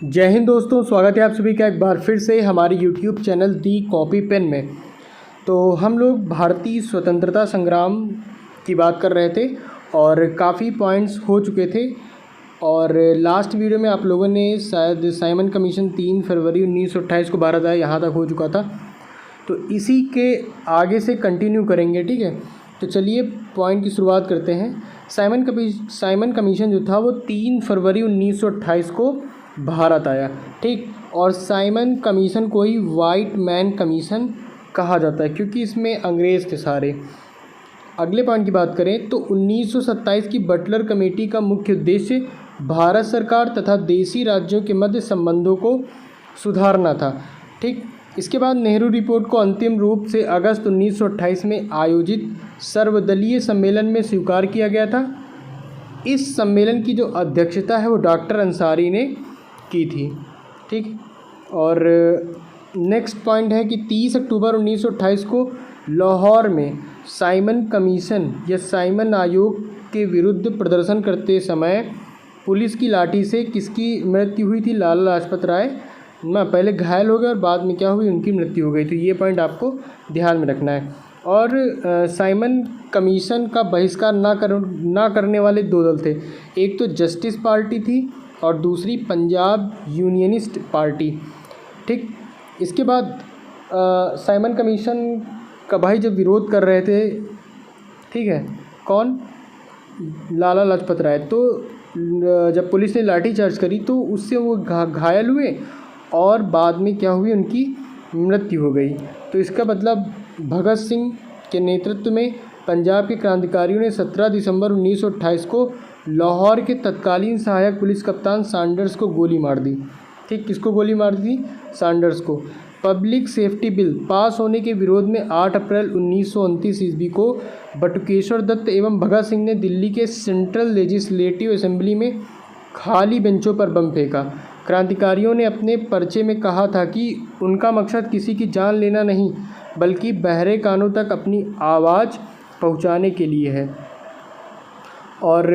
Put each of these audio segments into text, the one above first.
जय हिंद दोस्तों, स्वागत है आप सभी का एक बार फिर से हमारे YouTube चैनल दी कॉपी पेन में। तो हम लोग भारतीय स्वतंत्रता संग्राम की बात कर रहे थे और काफ़ी पॉइंट्स हो चुके थे। और लास्ट वीडियो में आप लोगों ने शायद साइमन कमीशन 3 फरवरी 1928 को भारत आया, यहाँ तक हो चुका था। तो इसी के आगे से कंटिन्यू करेंगे, ठीक है। तो चलिए पॉइंट की शुरुआत करते हैं। साइमन कमीशन जो था वो 3 फरवरी 1928 को भारत आया, ठीक। और साइमन कमीशन को ही वाइट मैन कमीशन कहा जाता है क्योंकि इसमें अंग्रेज़ थे सारे। अगले पॉइंट की बात करें तो 1927 की बटलर कमेटी का मुख्य उद्देश्य भारत सरकार तथा देशी राज्यों के मध्य संबंधों को सुधारना था, ठीक। इसके बाद नेहरू रिपोर्ट को अंतिम रूप से अगस्त 1928 में आयोजित सर्वदलीय सम्मेलन में स्वीकार किया गया था। इस सम्मेलन की जो अध्यक्षता है वो डॉक्टर अंसारी ने की थी, ठीक। और नेक्स्ट पॉइंट है कि 30 अक्टूबर 1928 को लाहौर में साइमन कमीशन या साइमन आयोग के विरुद्ध प्रदर्शन करते समय पुलिस की लाठी से किसकी मृत्यु हुई थी? लाला लाजपत राय ना पहले घायल हो गए और बाद में क्या हुई, उनकी मृत्यु हो गई। तो ये पॉइंट आपको ध्यान में रखना है। और साइमन कमीशन का बहिष्कार ना करने वाले दो दल थे, एक तो जस्टिस पार्टी थी और दूसरी पंजाब यूनियनिस्ट पार्टी, ठीक। इसके बाद साइमन कमीशन का भाई जब विरोध कर रहे थे, ठीक है, कौन? लाला लाजपत राय। तो जब पुलिस ने लाठीचार्ज करी तो उससे वो घायल हुए और बाद में क्या हुई, उनकी मृत्यु हो गई। तो इसका मतलब भगत सिंह के नेतृत्व में पंजाब के क्रांतिकारियों ने 17 दिसंबर 1928 को लाहौर के तत्कालीन सहायक पुलिस कप्तान सैंडर्स को गोली मार दी, ठीक। किसको गोली मार दी? सैंडर्स को। पब्लिक सेफ्टी बिल पास होने के विरोध में 8 अप्रैल 1929 ईस्वी को बटुकेश्वर दत्त एवं भगत सिंह ने दिल्ली के सेंट्रल लेजिस्लेटिव असेंबली में खाली बेंचों पर बम फेंका। क्रांतिकारियों ने अपने पर्चे में कहा था कि उनका मकसद किसी की जान लेना नहीं बल्कि बहरे कानों तक अपनी आवाज़ पहुंचाने के लिए है। और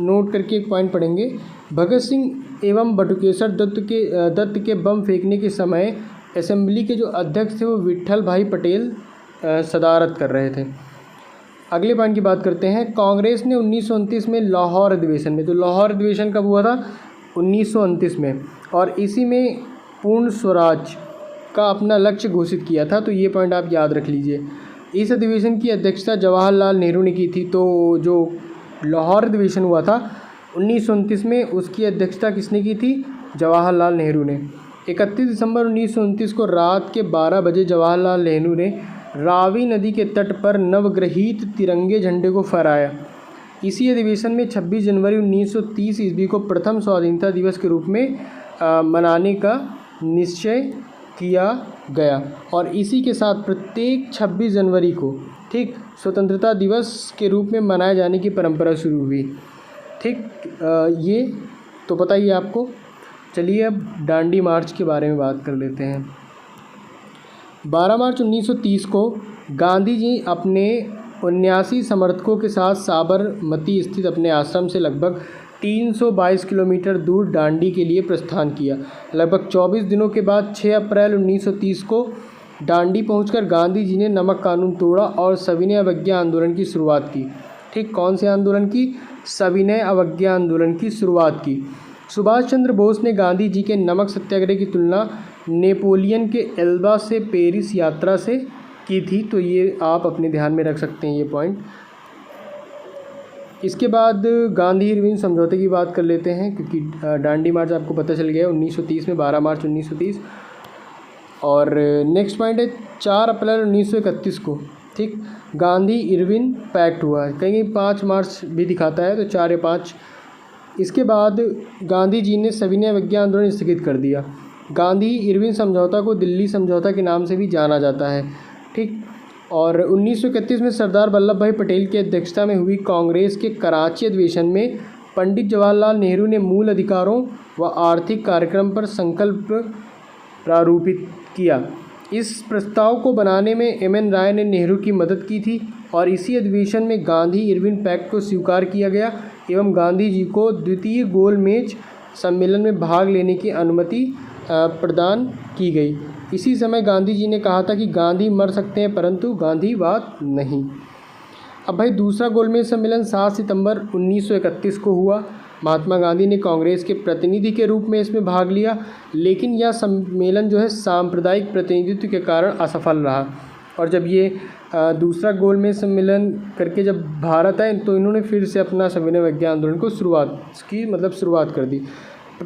नोट करके एक पॉइंट पढ़ेंगे। भगत सिंह एवं बटुकेश्वर दत्त के बम फेंकने के समय असेंबली के जो अध्यक्ष थे वो विट्ठल भाई पटेल सदारत कर रहे थे। अगले पॉइंट की बात करते हैं। कांग्रेस ने 1929 में लाहौर अधिवेशन में, तो लाहौर अधिवेशन कब हुआ था? 1929 में। और इसी में पूर्ण स्वराज का अपना लक्ष्य घोषित किया था। तो ये पॉइंट आप याद रख लीजिए। इस अधिवेशन की अध्यक्षता जवाहरलाल नेहरू ने की थी। तो जो लाहौर अधिवेशन हुआ था 1929 में, उसकी अध्यक्षता किसने की थी? जवाहरलाल नेहरू ने। 31 दिसंबर 1929 को रात के 12 बजे जवाहरलाल नेहरू ने रावी नदी के तट पर नवग्रहित तिरंगे झंडे को फहराया। इसी अधिवेशन में 26 जनवरी 1930 ईस्वी को प्रथम स्वाधीनता दिवस के रूप में मनाने का निश्चय किया गया। और इसी के साथ प्रत्येक 26 जनवरी को, ठीक, स्वतंत्रता दिवस के रूप में मनाए जाने की परंपरा शुरू हुई, ठीक। ये तो पता ही है आपको। चलिए अब दांडी मार्च के बारे में बात कर लेते हैं। 12 मार्च 1930 को गांधी जी अपने 79 समर्थकों के साथ साबरमती स्थित अपने आश्रम से लगभग 322 किलोमीटर दूर दांडी के लिए प्रस्थान किया। लगभग 24 दिनों के बाद 6 अप्रैल 1930 को दांडी पहुंचकर गांधी जी ने नमक कानून तोड़ा और सविनय अवज्ञा आंदोलन की शुरुआत की, ठीक। कौन से आंदोलन की? सविनय अवज्ञा आंदोलन की शुरुआत की। सुभाष चंद्र बोस ने गांधी जी के नमक सत्याग्रह की तुलना नेपोलियन के एल्बा से पेरिस यात्रा से की थी। तो ये आप अपने ध्यान में रख सकते हैं ये पॉइंट। इसके बाद गांधी इरविन समझौते की बात कर लेते हैं क्योंकि दांडी मार्च आपको पता चल गया 1930 में, 12 मार्च 1930। और नेक्स्ट पॉइंट है 4 अप्रैल 1931 को, ठीक, गांधी इरविन पैक्ट हुआ। कहीं 5 मार्च भी दिखाता है, तो 4 या 5। इसके बाद गांधी जी ने सविनय अवज्ञा आंदोलन स्थगित कर दिया। गांधी इरविन समझौता को दिल्ली समझौता के नाम से भी जाना जाता है, ठीक। और 1931 में सरदार वल्लभ भाई पटेल की अध्यक्षता में हुई कांग्रेस के कराची अधिवेशन में पंडित जवाहरलाल नेहरू ने मूल अधिकारों व आर्थिक कार्यक्रम पर संकल्प प्रारूपित किया। इस प्रस्ताव को बनाने में एम.एन. राय ने नेहरू की मदद की थी और इसी अधिवेशन में गांधी इरविन पैक्ट को स्वीकार किया गया एवं गांधी जी को द्वितीय गोलमेज सम्मेलन में भाग लेने की अनुमति प्रदान की गई। इसी समय गांधी जी ने कहा था कि गांधी मर सकते हैं परंतु गांधीवाद नहीं। अब भाई दूसरा गोलमेज सम्मेलन 7 सितंबर 1931 को हुआ। महात्मा गांधी ने कांग्रेस के प्रतिनिधि के रूप में इसमें भाग लिया, लेकिन यह सम्मेलन जो है सांप्रदायिक प्रतिनिधित्व के कारण असफल रहा। और जब ये दूसरा गोलमेज सम्मेलन करके जब भारत आए तो इन्होंने फिर से अपना सविनय अवज्ञा आंदोलन को शुरुआत कर दी।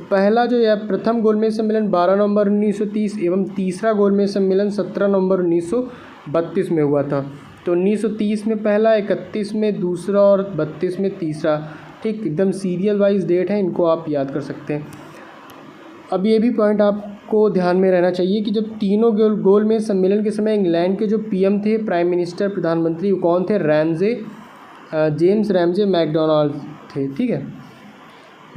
पहला जो है प्रथम गोलमेज सम्मेलन 12 नवंबर 1930 एवं तीसरा गोलमेज सम्मेलन 17 नवंबर 1932 में हुआ था। तो 1930 में पहला, 31 में दूसरा और 32 में तीसरा। ठीक, एकदम सीरियल वाइज डेट है, इनको आप याद कर सकते हैं। अब ये भी पॉइंट आपको ध्यान में रहना चाहिए कि जब तीनों गोलमेज सम्मेलन के समय इंग्लैंड के जो पीएम थे, प्राइम मिनिस्टर, प्रधानमंत्री, वो कौन थे? जेम्स रैमजे मैकडोनाल्ड थे। ठीक है।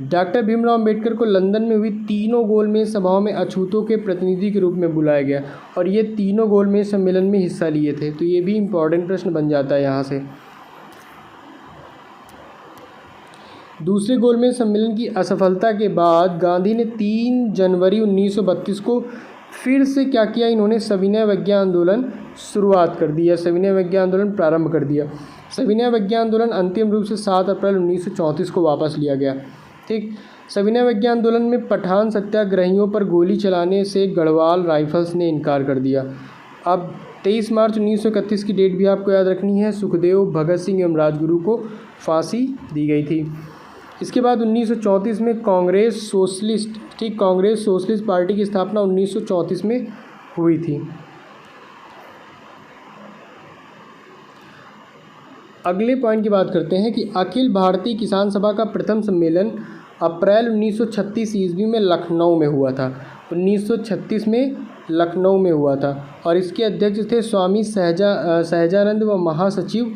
डॉक्टर भीमराव अम्बेडकर को लंदन में हुई तीनों गोलमेज सभाओं में अछूतों के प्रतिनिधि के रूप में बुलाया गया और ये तीनों गोलमेज सम्मेलन में हिस्सा लिए थे। तो ये भी इम्पोर्टेंट प्रश्न बन जाता है यहाँ से। दूसरे गोलमेज सम्मेलन की असफलता के बाद गांधी ने 3 जनवरी 1932 को फिर से क्या किया? इन्होंने सविनय अवज्ञा आंदोलन शुरुआत कर दिया, सविनय अवज्ञा आंदोलन प्रारंभ कर दिया। सविनय अवज्ञा आंदोलन अंतिम रूप से 7 अप्रैल 1934 को वापस लिया गया। ठीक, सविनय अवज्ञा आंदोलन में पठान सत्याग्रहियों पर गोली चलाने से गढ़वाल राइफल्स ने इनकार कर दिया। अब 23 मार्च 1931 की डेट भी आपको याद रखनी है। सुखदेव, भगत सिंह एवं राजगुरु को फांसी दी गई थी। इसके बाद 1934 में कांग्रेस सोशलिस्ट पार्टी की स्थापना 1934 में हुई थी। अगले पॉइंट की बात करते हैं कि अखिल भारतीय किसान सभा का प्रथम सम्मेलन अप्रैल 1936 ईस्वी में लखनऊ में हुआ था। 1936 में लखनऊ में हुआ था और इसके अध्यक्ष थे स्वामी सहजानंद व महासचिव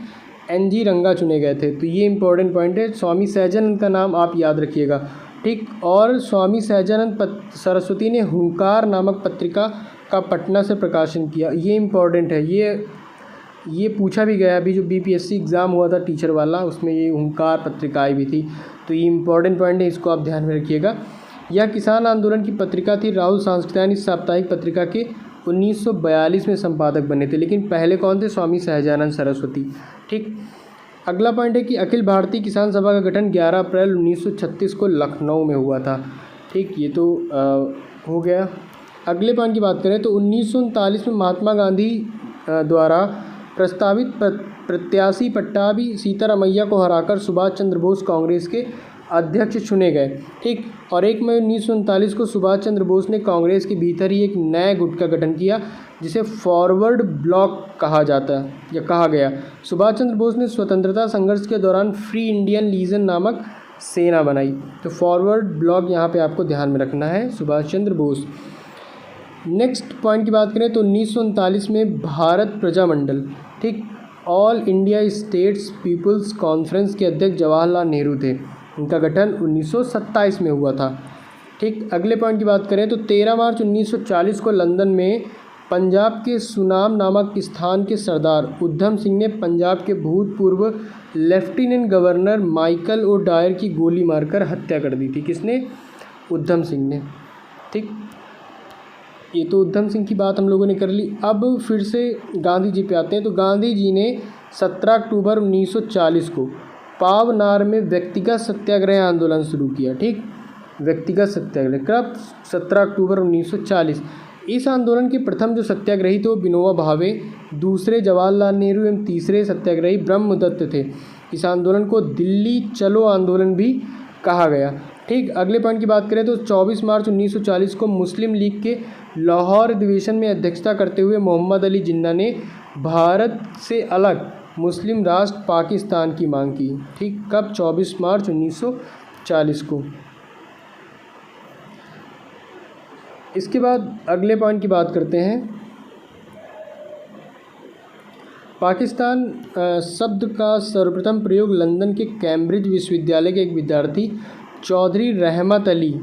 NG रंगा चुने गए थे। तो ये इंपॉर्टेंट पॉइंट है, स्वामी सहजानंद का नाम आप याद रखिएगा। ठीक, और स्वामी सहजानंद सरस्वती ने हुंकार नामक पत्रिका का पटना से प्रकाशन किया। ये इंपॉर्टेंट है, ये पूछा भी गया। अभी जो BPSC एग्ज़ाम हुआ था टीचर वाला, उसमें ये हुंकार पत्रिका आई भी थी। तो ये इंपॉर्टेंट पॉइंट है, इसको आप ध्यान में रखिएगा। यह किसान आंदोलन की पत्रिका थी। राहुल सांस्कृतिक साप्ताहिक पत्रिका के 1942 में संपादक बने थे, लेकिन पहले कौन थे? स्वामी सहजानंद सरस्वती। ठीक, अगला पॉइंट है कि अखिल भारतीय किसान सभा का गठन 11 अप्रैल 1936 को लखनऊ में हुआ था। ठीक, ये तो हो गया। अगले पॉइंट की बात करें तो 1939 में महात्मा गांधी द्वारा प्रस्तावित प्रत्याशी पट्टाभी सीतारामैया को हराकर सुभाष चंद्र बोस कांग्रेस के अध्यक्ष चुने गए। ठीक, और 1 मई 1939 को सुभाष चंद्र बोस ने कांग्रेस के भीतर ही एक नए गुट का गठन किया जिसे फॉरवर्ड ब्लॉक कहा गया। सुभाष चंद्र बोस ने स्वतंत्रता संघर्ष के दौरान फ्री इंडियन लीजन नामक सेना बनाई। तो फॉरवर्ड ब्लॉक यहाँ पे आपको ध्यान में रखना है, सुभाष चंद्र बोस। नेक्स्ट पॉइंट की बात करें तो 1939 में भारत प्रजामंडल, ठीक, all India states peoples conference के अध्यक्ष जवाहरलाल नेहरू थे। उनका गठन 1927 में हुआ था। ठीक, अगले पॉइंट की बात करें तो 13 मार्च 1940 को लंदन में पंजाब के सुनाम नामक स्थान के सरदार उधम सिंह ने पंजाब के भूतपूर्व lieutenant governor Michael O'Dwyer की गोली मारकर हत्या कर दी थी। किसने? उधम सिंह ने। ठीक, ये तो उधम सिंह की बात हम लोगों ने कर ली। अब फिर से गांधी जी पे आते हैं। तो गांधी जी ने 17 अक्टूबर 1940 को पावनार में व्यक्तिगत सत्याग्रह आंदोलन शुरू किया। ठीक, व्यक्तिगत सत्याग्रह कब? 17 अक्टूबर 1940। इस आंदोलन के प्रथम जो सत्याग्रही थे वो विनोबा भावे, दूसरे जवाहरलाल नेहरू एवं तीसरे सत्याग्रही ब्रह्मदत्त थे। इस आंदोलन को दिल्ली चलो आंदोलन भी कहा गया। ठीक, अगले पॉइंट की बात करें तो 24 मार्च 1940 को मुस्लिम लीग के लाहौर अधिवेशन में अध्यक्षता करते हुए मोहम्मद अली जिन्ना ने भारत से अलग मुस्लिम राष्ट्र पाकिस्तान की मांग की। ठीक, कब? 24 मार्च 1940 को। इसके बाद अगले पॉइंट की बात करते हैं। पाकिस्तान शब्द का सर्वप्रथम प्रयोग लंदन के कैम्ब्रिज विश्वविद्यालय के एक विद्यार्थी चौधरी रहमत अली,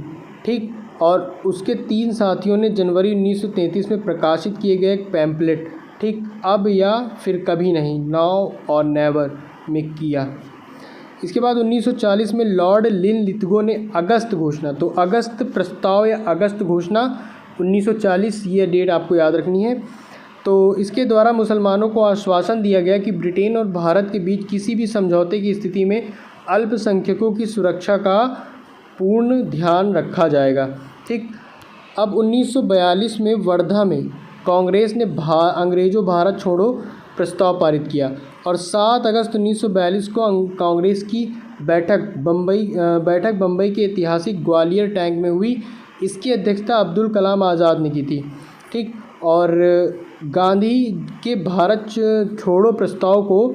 ठीक, और उसके 3 साथियों ने जनवरी 1933 में प्रकाशित किए गए एक पैम्पलेट, ठीक, अब या फिर कभी नहीं, नाउ और नेवर में किया। इसके बाद 1940 में लॉर्ड लिनलिथगो ने अगस्त घोषणा, तो अगस्त प्रस्ताव या अगस्त घोषणा 1940, ये डेट आपको याद रखनी है। तो इसके द्वारा मुसलमानों को आश्वासन दिया गया कि ब्रिटेन और भारत के बीच किसी भी समझौते की स्थिति में अल्पसंख्यकों की सुरक्षा का पूर्ण ध्यान रखा जाएगा। ठीक, अब 1942 में वर्धा में कांग्रेस ने अंग्रेज़ों भारत छोड़ो प्रस्ताव पारित किया और 7 अगस्त 1942 को कांग्रेस की बैठक बम्बई के ऐतिहासिक ग्वालियर टैंक में हुई। इसकी अध्यक्षता अब्दुल कलाम आज़ाद ने की थी। ठीक, और गांधी के भारत छोड़ो प्रस्ताव को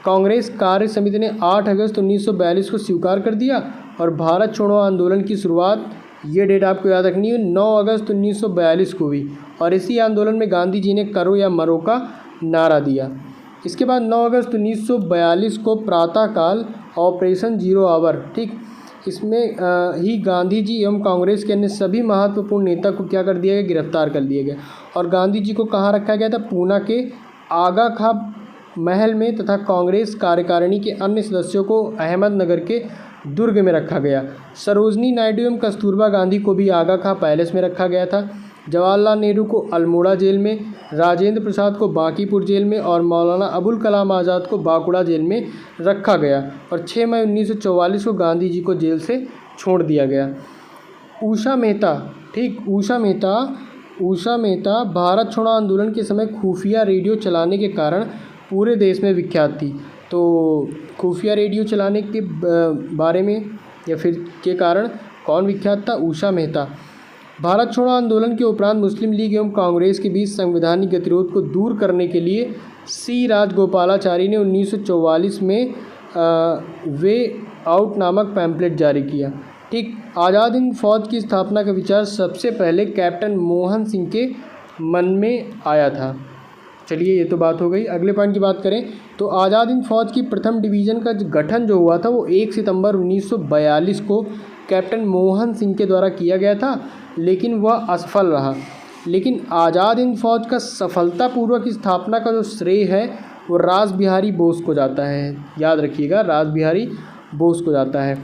कांग्रेस कार्य समिति ने 8 अगस्त 1942 को स्वीकार कर दिया और भारत छोड़ो आंदोलन की शुरुआत, ये डेट आपको याद रखनी है, 9 अगस्त 1942 को हुई और इसी आंदोलन में गांधी जी ने करो या मरो का नारा दिया। इसके बाद 9 अगस्त 1942 को प्रातःकाल ऑपरेशन जीरो आवर, ठीक, इसमें ही गांधी जी एवं कांग्रेस के अन्य सभी महत्वपूर्ण नेता को क्या कर दिया गया, गिरफ्तार कर लिया गया और गांधी जी को कहाँ रखा गया था, पूना के आगा खां महल में तथा कांग्रेस कार्यकारिणी के अन्य सदस्यों को अहमदनगर के दुर्ग में रखा गया। सरोजनी नायडू एवं कस्तूरबा गांधी को भी आगा खां पैलेस में रखा गया था। जवाहरलाल नेहरू को अल्मोड़ा जेल में, राजेंद्र प्रसाद को बांकीपुर जेल में और मौलाना अबुल कलाम आज़ाद को बांकुड़ा जेल में रखा गया और 6 मई 1944 को गांधी जी को जेल से छोड़ दिया गया। उषा मेहता, ठीक, उषा मेहता भारत छोड़ो आंदोलन के समय खुफिया रेडियो चलाने के कारण पूरे देश में विख्यात थी। तो खुफिया रेडियो चलाने के बारे में या फिर के कारण कौन विख्यात था, उषा मेहता। भारत छोड़ो आंदोलन के उपरांत मुस्लिम लीग एवं कांग्रेस के बीच संवैधानिक गतिरोध को दूर करने के लिए सी राजगोपालाचारी ने 1944 में वे आउट नामक पैम्पलेट जारी किया। ठीक, आज़ाद हिंद फौज की स्थापना का विचार सबसे पहले कैप्टन मोहन सिंह के मन में आया था। चलिए, ये तो बात हो गई। अगले पॉइंट की बात करें तो आज़ाद हिंद फौज की प्रथम डिवीज़न का गठन जो हुआ था वो 1 सितंबर 1942 को कैप्टन मोहन सिंह के द्वारा किया गया था, लेकिन वह असफल रहा। लेकिन आज़ाद हिंद फौज का सफलतापूर्वक स्थापना का जो श्रेय है वो रास बिहारी बोस को जाता है। याद रखिएगा, रास बिहारी बोस को जाता है।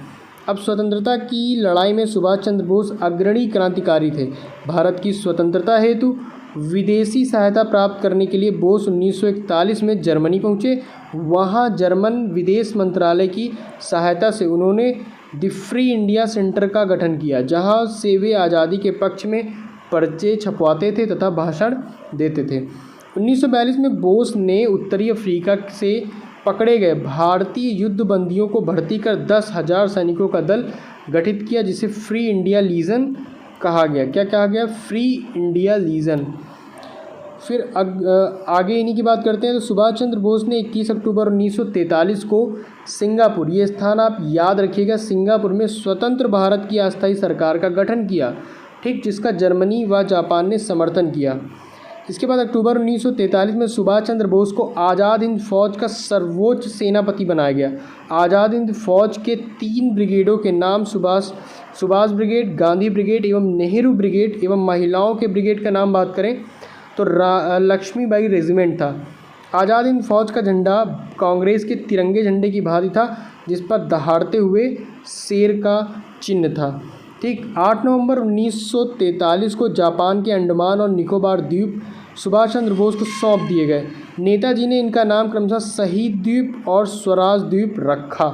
अब स्वतंत्रता की लड़ाई में सुभाष चंद्र बोस अग्रणी क्रांतिकारी थे। भारत की स्वतंत्रता हेतु विदेशी सहायता प्राप्त करने के लिए बोस 1941 में जर्मनी पहुँचे। वहाँ जर्मन विदेश मंत्रालय की सहायता से उन्होंने द फ्री इंडिया सेंटर का गठन किया, जहाँ से वे आज़ादी के पक्ष में पर्चे छपवाते थे तथा भाषण देते थे। 1942 में बोस ने उत्तरी अफ्रीका से पकड़े गए भारतीय युद्ध बंदियों को भर्ती कर 10,000 सैनिकों का दल गठित किया, जिसे फ्री इंडिया लीजन कहा गया। क्या कहा गया? Free India legion. फिर आगे इन्हीं की बात करते हैं तो सुभाष चंद्र बोस ने 21 अक्टूबर 1943 को सिंगापुर, ये स्थान आप याद रखिएगा, सिंगापुर में स्वतंत्र भारत की अस्थायी सरकार का गठन किया, ठीक, जिसका जर्मनी व जापान ने समर्थन किया। इसके बाद अक्टूबर 1943 में सुभाष चंद्र बोस को आज़ाद हिंद फौज का सर्वोच्च सेनापति बनाया गया। आज़ाद हिंद फौज के 3 ब्रिगेडों के नाम सुभाष ब्रिगेड, गांधी ब्रिगेड एवं नेहरू ब्रिगेड एवं महिलाओं के ब्रिगेड का नाम बात करें तो लक्ष्मीबाई रेजिमेंट था। आज़ाद हिंद फौज का झंडा कांग्रेस के तिरंगे झंडे की भांति था, जिस पर दहाड़ते हुए शेर का चिन्ह था। ठीक, 8 नवंबर 1943 को जापान के अंडमान और निकोबार द्वीप सुभाष चंद्र बोस को सौंप दिए गए। नेताजी ने इनका नाम क्रमशः शहीद द्वीप और स्वराज द्वीप रखा।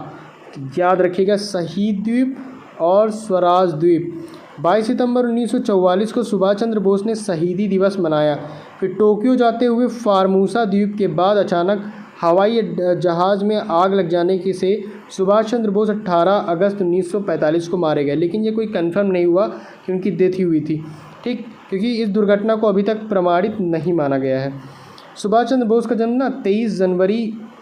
याद रखिएगा, शहीद द्वीप और स्वराज द्वीप। 22 सितंबर 1944 को सुभाष चंद्र बोस ने शहीदी दिवस मनाया। फिर टोक्यो जाते हुए फार्मूसा द्वीप के बाद अचानक हवाई जहाज़ में आग लग जाने के से सुभाष चंद्र बोस 18 अगस्त 1945 को मारे गए, लेकिन ये कोई कंफर्म नहीं हुआ कि उनकी डेथ ही हुई थी। ठीक, क्योंकि इस दुर्घटना को अभी तक प्रमाणित नहीं माना गया है। सुभाष चंद्र बोस का जन्म 23 जनवरी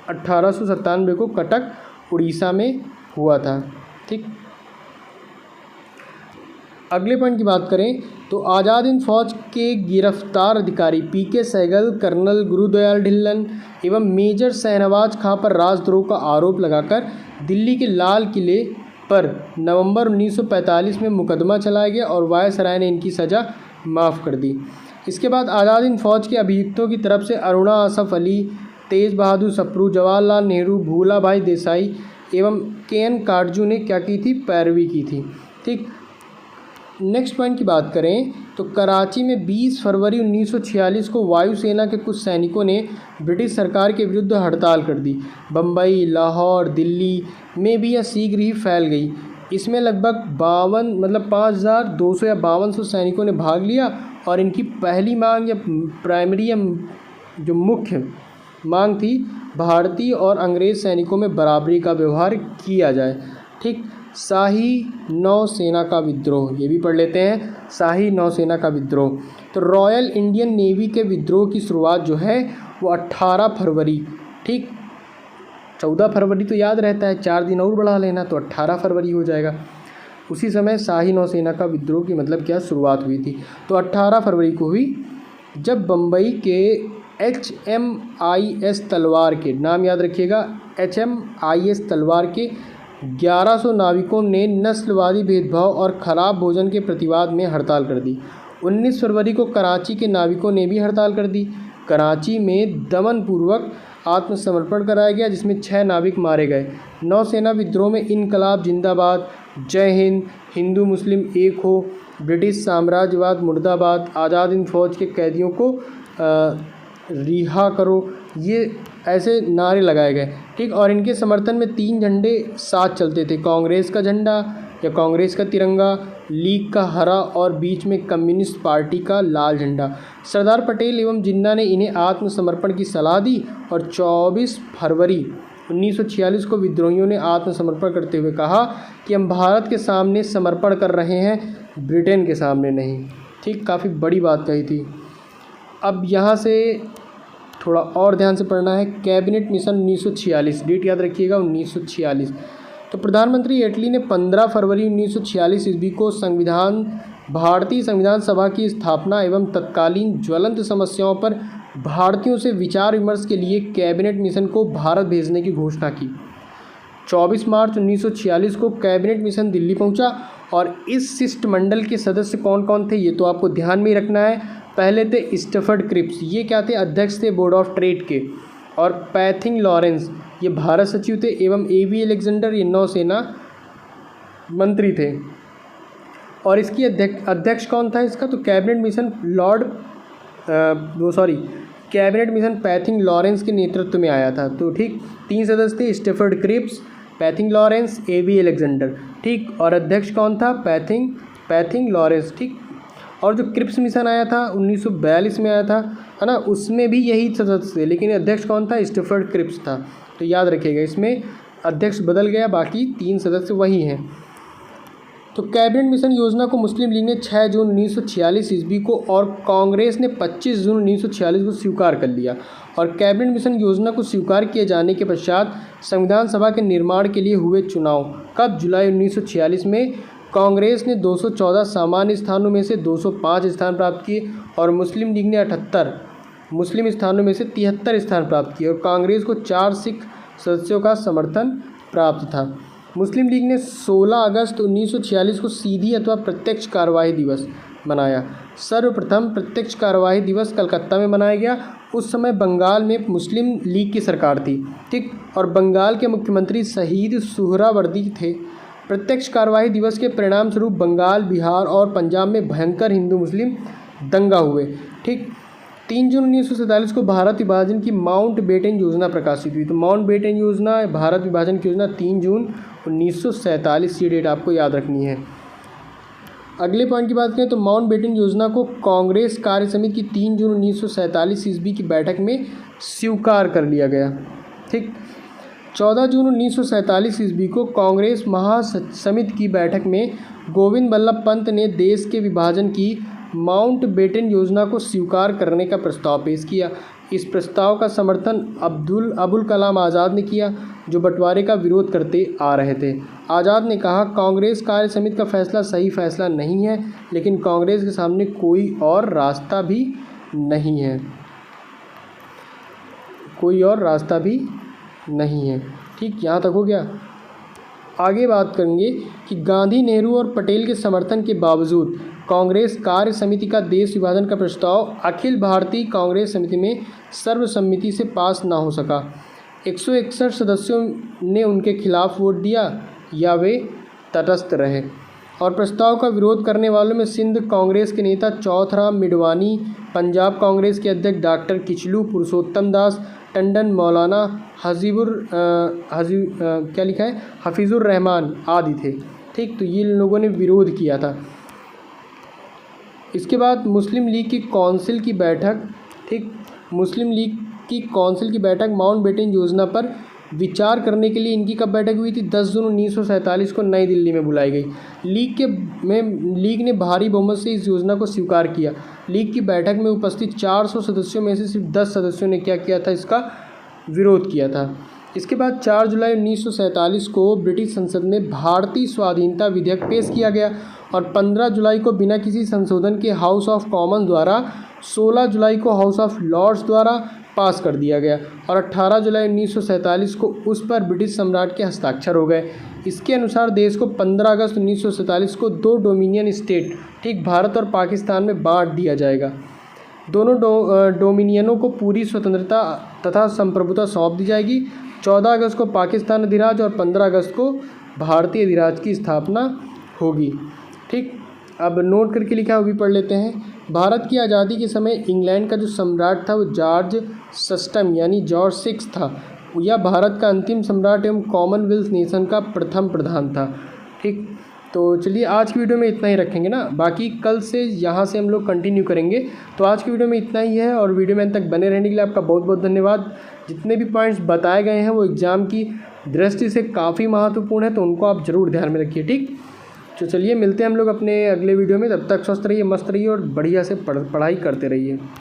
1897 को कटक, उड़ीसा में हुआ था। ठीक, अगले पॉइंट की बात करें तो आज़ाद हिंद फौज के गिरफ्तार अधिकारी पीके सहगल, कर्नल गुरुदयाल ढिल्लन एवं मेजर शहनवाज खां पर राजद्रोह का आरोप लगाकर दिल्ली के लाल किले पर नवंबर 1945 में मुकदमा चलाया गया और वायसराय ने इनकी सज़ा माफ़ कर दी। इसके बाद आज़ाद हिंद फौज के अभियुक्तों की तरफ से अरुणा आसफ अली, तेज बहादुर सप्रू, जवाहरलाल नेहरू, भूला भाई देसाई, एवं के.एन. काटजू ने क्या की थी, पैरवी की थी। ठीक, नेक्स्ट पॉइंट की बात करें तो कराची में 20 फरवरी 1946 को वायुसेना के कुछ सैनिकों ने ब्रिटिश सरकार के विरुद्ध हड़ताल कर दी। बम्बई, लाहौर, दिल्ली में भी यह शीघ्र ही फैल गई। इसमें लगभग 5,200 या 5,200 सैनिकों ने भाग लिया और इनकी पहली मांग या प्राइमरी या जो मुख्य मांग थी, भारतीय और अंग्रेज़ सैनिकों में बराबरी का व्यवहार किया जाए। ठीक, शाही नौसेना का विद्रोह, ये भी पढ़ लेते हैं, शाही नौसेना का विद्रोह। तो रॉयल इंडियन नेवी के विद्रोह की शुरुआत जो है वो 18 फरवरी, ठीक, 14 फरवरी तो याद रहता है, 4 दिन और बढ़ा लेना तो 18 फरवरी हो जाएगा। उसी समय शाही नौसेना का विद्रोह की मतलब क्या, शुरुआत हुई थी। तो 18 फरवरी को हुई, जब बम्बई के HMIS तलवार के, नाम याद रखिएगा, HMIS तलवार के 1100 नाविकों ने नस्लवादी भेदभाव और ख़राब भोजन के प्रतिवाद में हड़ताल कर दी। 19 फरवरी को कराची के नाविकों ने भी हड़ताल कर दी। कराची में दमनपूर्वक आत्मसमर्पण कराया गया, जिसमें 6 नाविक मारे गए। नौसेना विद्रोह में इनकलाब जिंदाबाद, जय हिंद, हिंदू मुस्लिम एक हो, ब्रिटिश साम्राज्यवाद मुर्दाबाद, आज़ाद हिंद फौज के कैदियों को रिहा करो, ये ऐसे नारे लगाए गए। ठीक, और इनके समर्थन में 3 झंडे साथ चलते थे, कांग्रेस का झंडा या कांग्रेस का तिरंगा, लीग का हरा और बीच में कम्युनिस्ट पार्टी का लाल झंडा। सरदार पटेल एवं जिन्ना ने इन्हें आत्मसमर्पण की सलाह दी और 24 फरवरी 1946 को विद्रोहियों ने आत्मसमर्पण करते हुए कहा कि हम भारत के सामने समर्पण कर रहे हैं, ब्रिटेन के सामने नहीं। ठीक, काफ़ी बड़ी बात कही थी। अब यहाँ से थोड़ा और ध्यान से पढ़ना है। कैबिनेट मिशन 1946, डेट याद रखिएगा 1946। तो प्रधानमंत्री एटली ने 15 फरवरी 1946 ईस्वी को भारतीय संविधान सभा की स्थापना एवं तत्कालीन ज्वलंत समस्याओं पर भारतीयों से विचार विमर्श के लिए कैबिनेट मिशन को भारत भेजने की घोषणा की। 24 मार्च 1946 को कैबिनेट मिशन दिल्ली पहुंचा और इस शिष्टमंडल के सदस्य कौन कौन थे ये तो आपको ध्यान में ही रखना है। पहले थे स्टफर्ड क्रिप्स, ये क्या थे, अध्यक्ष थे बोर्ड ऑफ ट्रेड के, और पैथिंग लॉरेंस ये भारत सचिव थे, एवं A.V. अलेक्जेंडर ये नौसेना मंत्री थे। और इसकी अध्यक्ष कौन था इसका, तो कैबिनेट मिशन पैथिंग लॉरेंस के नेतृत्व में आया था। तो ठीक, 3 सदस्य थे, स्टफर्ड क्रिप्स, पैथिंग लॉरेंस, A.V. अलेक्जेंडर। ठीक, और अध्यक्ष कौन था, पैथिंग लॉरेंस। ठीक, और जो क्रिप्स मिशन आया था 1942 में आया था, है ना, उसमें भी यही सदस्य थे, लेकिन अध्यक्ष कौन था, स्टफर्ड क्रिप्स था। तो याद रखिएगा, इसमें अध्यक्ष बदल गया, बाकी 3 सदस्य वही हैं। तो कैबिनेट मिशन योजना को मुस्लिम लीग ने 6 जून 1946 ईस्वी को और कांग्रेस ने 25 जून 1946 को स्वीकार कर लिया। और कैबिनेट मिशन योजना को स्वीकार किए जाने के पश्चात संविधान सभा के निर्माण के लिए हुए चुनाव कब, जुलाई 1946 में कांग्रेस ने 214 सामान्य स्थानों में से 205 स्थान प्राप्त किए और मुस्लिम लीग ने 78 मुस्लिम स्थानों में से 73 स्थान प्राप्त किए और कांग्रेस को 4 सिख सदस्यों का समर्थन प्राप्त था। मुस्लिम लीग ने 16 अगस्त 1946 को सीधी अथवा प्रत्यक्ष कार्यवाही दिवस मनाया। सर्वप्रथम प्रत्यक्ष कार्यवाही दिवस कलकत्ता में मनाया गया। उस समय बंगाल में मुस्लिम लीग की सरकार थी, ठीक, और बंगाल के मुख्यमंत्री शहीद सुहरावर्दी थे। प्रत्यक्ष कार्यवाही दिवस के परिणाम स्वरूप बंगाल, बिहार और पंजाब में भयंकर हिंदू मुस्लिम दंगा हुए। ठीक, 3 जून 1947 को भारत विभाजन की माउंट बेटन योजना प्रकाशित हुई। तो माउंट बेटन योजना, भारत विभाजन की योजना 3 जून 1947, ये डेट आपको याद रखनी है। अगले पॉइंट की बात करें तो माउंट बेटन योजना को कांग्रेस कार्य समिति की 3 जून 1947 ईस्वी की बैठक में स्वीकार कर लिया गया। ठीक, 14 जून 1947 ईस्वी को कांग्रेस महासमिति की बैठक में गोविंद बल्लभ पंत ने देश के विभाजन की माउंट बेटन योजना को स्वीकार करने का प्रस्ताव पेश किया। इस प्रस्ताव का समर्थन अबुल कलाम आज़ाद ने किया, जो बंटवारे का विरोध करते आ रहे थे। आज़ाद ने कहा, कांग्रेस कार्य समिति का फैसला सही फैसला नहीं है, लेकिन कांग्रेस के सामने कोई और रास्ता भी नहीं है, कोई और रास्ता भी नहीं है। ठीक, यहाँ तक हो गया। आगे बात करेंगे कि गांधी, नेहरू और पटेल के समर्थन के बावजूद कांग्रेस कार्य समिति का देश विभाजन का प्रस्ताव अखिल भारतीय कांग्रेस समिति में सर्वसम्मति से पास ना हो सका। 161 सदस्यों ने उनके खिलाफ वोट दिया या वे तटस्थ रहे। और प्रस्ताव का विरोध करने वालों में सिंध कांग्रेस के नेता चौथराम मिडवानी, पंजाब कांग्रेस के अध्यक्ष डॉक्टर किचलू पुरुषोत्तम दास टंडन, मौलाना हफीजुर रहमान आदि थे। ठीक, तो ये लोगों ने विरोध किया था। इसके बाद मुस्लिम लीग की काउंसिल की बैठक, ठीक, मुस्लिम लीग की काउंसिल की बैठक माउंटबेटन योजना पर विचार करने के लिए इनकी कब बैठक हुई थी? 10 जून 1947 को नई दिल्ली में बुलाई गई। लीग ने भारी बहुमत से इस योजना को स्वीकार किया। लीग की बैठक में उपस्थित 400 सदस्यों में से सिर्फ 10 सदस्यों ने क्या किया था? इसका विरोध किया था। इसके बाद 4 जुलाई 1947 को ब्रिटिश संसद में भारतीय स्वाधीनता विधेयक पेश किया गया और 15 जुलाई को बिना किसी संशोधन के हाउस ऑफ कॉमन्स द्वारा, 16 जुलाई को हाउस ऑफ लॉर्ड्स द्वारा पास कर दिया गया और 18 जुलाई 1947 को उस पर ब्रिटिश सम्राट के हस्ताक्षर हो गए। इसके अनुसार देश को 15 अगस्त 1947 को 2 डोमिनियन स्टेट, ठीक, भारत और पाकिस्तान में बांट दिया जाएगा। दोनों डोमिनियनों को पूरी स्वतंत्रता तथा संप्रभुता सौंप दी जाएगी। 14 अगस्त को पाकिस्तान अधिराज और 15 अगस्त को भारतीय अधिराज की स्थापना होगी। ठीक, अब नोट करके लिखा है वो भी पढ़ लेते हैं। भारत की आज़ादी के समय इंग्लैंड का जो सम्राट था वो जॉर्ज सिस्टम यानी जॉर्ज 6 था। यह भारत का अंतिम सम्राट एवं कॉमनवेल्थ नेशन का प्रथम प्रधान था। ठीक, तो चलिए आज की वीडियो में इतना ही रखेंगे ना, बाकी कल से यहाँ से हम लोग कंटिन्यू करेंगे। तो आज की वीडियो में इतना ही है और वीडियो में अंत तक बने रहने के लिए आपका बहुत बहुत धन्यवाद। जितने भी पॉइंट्स बताए गए हैं वो एग्ज़ाम की दृष्टि से काफ़ी महत्वपूर्ण है, तो उनको आप ज़रूर ध्यान में रखिए। ठीक, तो चलिए मिलते हैं हम लोग अपने अगले वीडियो में। तब तक स्वस्थ रहिए, मस्त रहिए और बढ़िया से पढ़ाई करते रहिए।